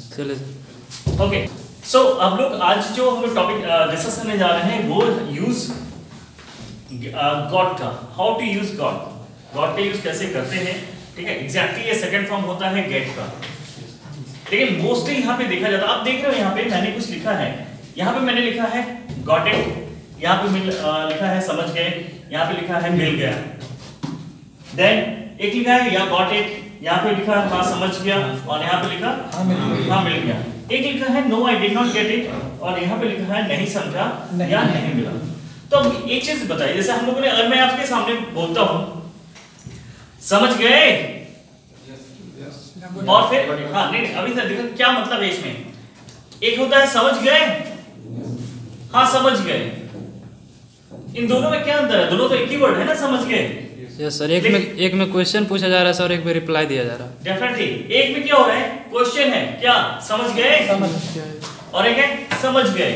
चले okay so अब लोग आज जो हम लोग टॉपिक डिस्कस करने जा रहे हैं वो यूज गॉट का, how to use got, got का यूज कैसे करते हैं। ठीक है, एग्जैक्टली ये सेकंड फॉर्म होता है गेट का, लेकिन मोस्टली यहाँ पे देखा जाता है। आप देख रहे हो यहाँ पे मैंने कुछ लिखा है, यहाँ पे मैंने लिखा है गॉट इट, यहाँ पे लिखा है समझ गए, यहाँ पे लिखा है मिल गया। देन एक लिखा है या गॉट इट, यहाँ पे लिखा है हाँ समझ गया, और यहाँ पे लिखा हाँ मिल गया। एक लिखा है no I did not get it, और यहाँ पे लिखा है नहीं समझा या नहीं मिला। तो अब एक चीज बताइए, जैसे हम लोगों ने, अगर मैं आपके सामने बोलता हूँ समझ गए, और फिर हाँ नहीं अभी सर देखो क्या मतलब है इसमें। एक होता है समझ गए, हाँ समझ गए, इन दोनों में क्या अंतर है? दोनों तो एक ही वर्ड है ना, समझ गए। यस सर, एक में क्वेश्चन पूछा जा रहा है सर, एक में रिप्लाई दिया जा रहा है। डेफिनेटली एक में क्या हो रहा है, क्वेश्चन है क्या समझ गए, और एक है समझ गए।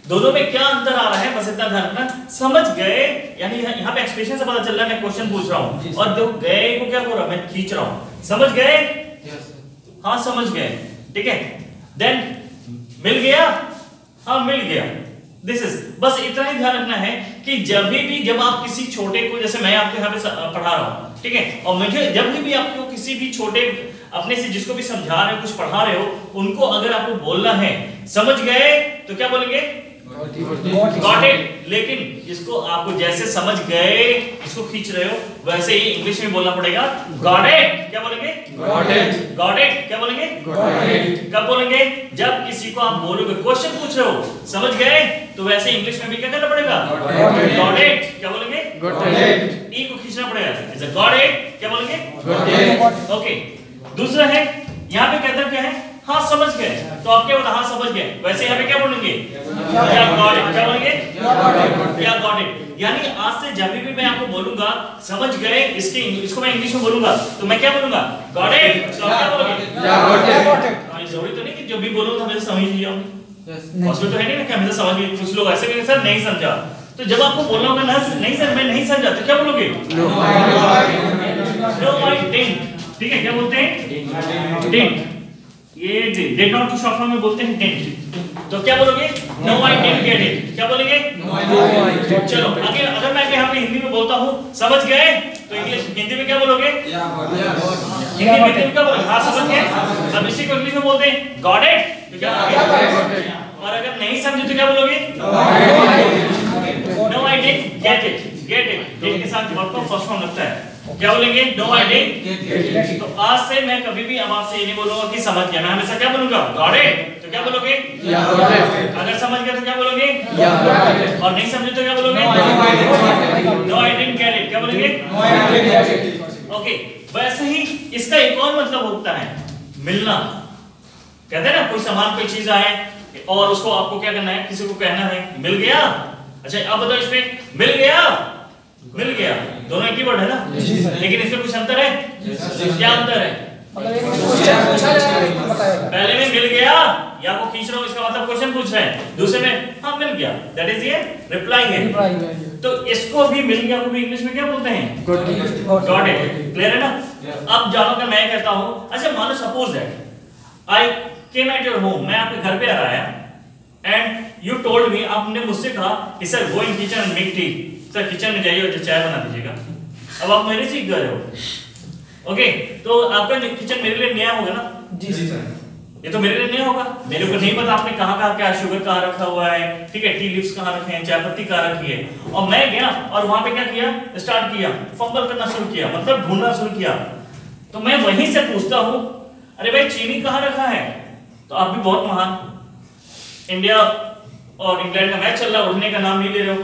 दोनों में क्या अंतर आ रहा है, बस इतना ध्यान रखना। समझ गए यानी यहाँ पे एक्सप्रेशन से पता चल रहा है मैं क्वेश्चन पूछ रहा हूँ, और देखो गए को क्या हो रहा है, मैं खींच रहा हूँ। समझ गए, हाँ समझ गए, ठीक है। देन मिल गया, हाँ मिल गया। दिस इज, बस इतना ही ध्यान रखना है कि जब आप किसी छोटे को, जैसे मैं आपको यहाँ पे पढ़ा रहा हूँ, ठीक है, और मुझे जब भी आपको किसी भी छोटे अपने से जिसको भी समझा रहे हो, कुछ पढ़ा रहे हो, उनको अगर आपको बोलना है समझ गए तो क्या बोलेंगे, गॉट इट। लेकिन इसको आपको जैसे समझ गए इसको खींच रहे हो, वैसे ही इंग्लिश में बोलना पड़ेगा गॉट इट। क्या बोलेंगे, गॉट इट। गॉट इट क्या बोलेंगे, गॉट इट। कब बोलेंगे, जब किसी को आप बोलोगे, क्वेश्चन पूछ रहे हो समझ गए, तो वैसे इंग्लिश में भी क्या करना पड़ेगा, गॉट इट। क्या बोलेंगे, गॉट इट। ई को खींचना पड़ेगा, जैसे गॉट इट क्या बोलेंगे, गॉट इट। ओके, दूसरा है यहाँ पे कहता क्या है, हाँ समझ गए, तो आप क्या बोला, हाँ समझ गए, वैसे यहाँ पे क्या बोलेंगे, क्या गॉट इट। क्या बोलेंगे, क्या गॉट इट। यानी आज से जब भी मैं आपको बोलूंगा समझ गए, इसको मैं इंग्लिश में बोलूंगा तो मैं क्या बोलूंगा, गॉट इट। तो आप क्या बोलोगे, गॉट इट। जरूरी तो नहीं कि जब भी बोलूं तो हमेशा समझ लिया होंगे, उसमें तो है नहीं ना कि हमेशा समझ गए। कुछ लोग ऐसे कहेंगे सर नहीं समझा, तो जब आपको बोलना होगा ना नहीं सर मैं नहीं समझा, तो क्या बोलोगे, नो आई डिडंट। ठीक है, क्या बोलते हैं, डिडंट। ये डिड नॉट की शॉर्ट फॉर्म में बोलते हैं डिडंट। तो क्या बोलोगे, no I didn't get it. क्या बोलेंगे, नो आई डिडंट। चलो अगर मैं यहाँ पे हिंदी में बोलता हूँ समझ गए, तो इंग्लिश हिंदी में क्या बोलोगे, हिंदी में क्या बोलोगे, हाँ समझ गए। अब इसी को इंग्लिश में बोलते हैं गॉट इट, तो क्या बोलोगे, और अगर नहीं समझे तो क्या बोलोगे, no I didn't get it. Get it के साथ वर्ब का फर्स्ट फॉर्म लगता है, क्या बोलेंगे, no I didn't get it. तो आज से मैं कभी भी अब आपसे ये नहीं बोलूंगा कि समझ गया, मैं हमेशा क्या बोलूंगा, गॉट इट। तो क्या बोलोगे, अगर समझ गया तो क्या बोलोगे, और नहीं समझे तो क्या बोलोगे, no I didn't get it. क्या बोलेंगे, ओके। वैसे ही इसका एक और मतलब होता है मिलना। कहते हैं ना कोई सामान कोई चीज आए और उसको आपको क्या करना है, किसी को कहना है मिल गया। अच्छा अब बताओ इसमें मिल गया, मिल गया, दोनों एक ही वर्ड है ना, लेकिन इसमें कुछ अंतर है। क्या अंतर है, पहले में मिल गया या आपको खींच रहा हूं, इसका मतलब क्वेश्चन पूछ रहे हैं, दूसरे में हाँ मिल गया, दैट इज ये रिप्लाई है। तो इसको भी मिल गया को भी इंग्लिश में क्या बोलते हैं, गॉट इट। क्लियर है ना। अब जानो कि मैं कहता हूं, अच्छा मानो suppose that I came at your home, मैं आपके घर पे आया एंड यू टोल्ड मी, आपने मुझसे कहा कि sir go in kitchen and make tea, sir kitchen में जाइए और चाय बना दीजिएगा। अब आप मेरे से गए हो, ओके, तो आपका किचन मेरे लिए नया होगा ना। जी सर, ये तो मेरे लिए नया होगा, मेरे को नहीं पता आपने कहाँ क्या शुगर कहाँ रखा हुआ है, ठीक है, टी लीव्स कहाँ रखे हैं, चाय पत्ती कहाँ रखी है। और मैं गया और वहां पे क्या किया, स्टार्ट किया, फंबल करना शुरू किया, मतलब ढूंढना शुरू किया। तो मैं वहीं से पूछता हूँ अरे भाई चीनी कहाँ रखा है, तो आप भी बहुत महान, इंडिया और इंग्लैंड का मैच चल रहा है, उठने का नाम नहीं ले रहे हो,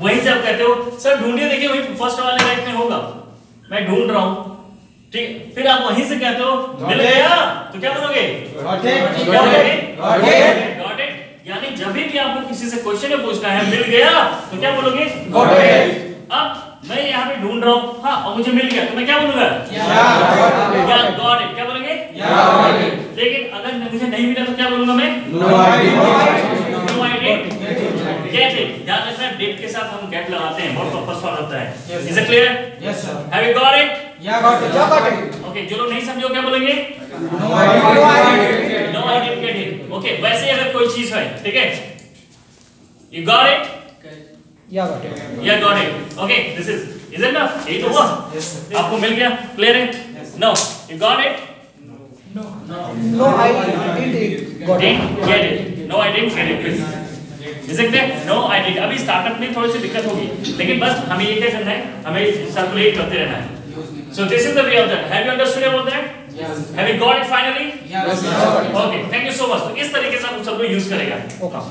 वहीं से आप कहते हो सर ढूंढिए, देखिए वही फर्स्ट वाले राइट में होगा, मैं ढूंढ रहा हूँ। ठीक, फिर आप वहीं से कहते हो मिल गया, तो क्या बोलोगे, गॉट इट। यानी जब भी आपको किसी से क्वेश्चन पूछना है मिल गया, तो क्या बोलोगे, गॉट इट। अब मैं यहाँ पे ढूंढ रहा हूँ, हाँ और मुझे मिल गया, तो मैं क्या बोलूंगा, गॉट इट। क्या बोलेंगे, लेकिन अगर मुझे नहीं मिला तो क्या बोलूंगा मैं, no I didn't get it. ध्यान रखना डिड के साथ हम गेट लगाते हैं, बहुत फर्स्ट वाला होता है। Is it clear, yes sir, have you got it, या गॉट इट। ओके, जो लोग नहीं समझे क्या बोलेंगे? No I no I didn't get it. Okay, वैसे ही अगर कोई चीज है, ठीक है, यू गॉट इट, या गॉट इट, या got it. Okay, this is it ना, यही तो हुआ, आपको मिल गया, क्लियर है? No, you got it, no I did got it, didn't get it, no I didn't get it, please. Is it clear? No I did। अभी startup में थोड़ी सी दिक्कत होगी, लेकिन बस हमें ये क्या करना है, हमें सर्कुलेट करते रहना है। So this is the way of that. Have you understood about that? Yes. Have you got it finally? Yes. Okay, thank you so much। तो इस तरीके से हम सब लोग यूज करेगा। ओके।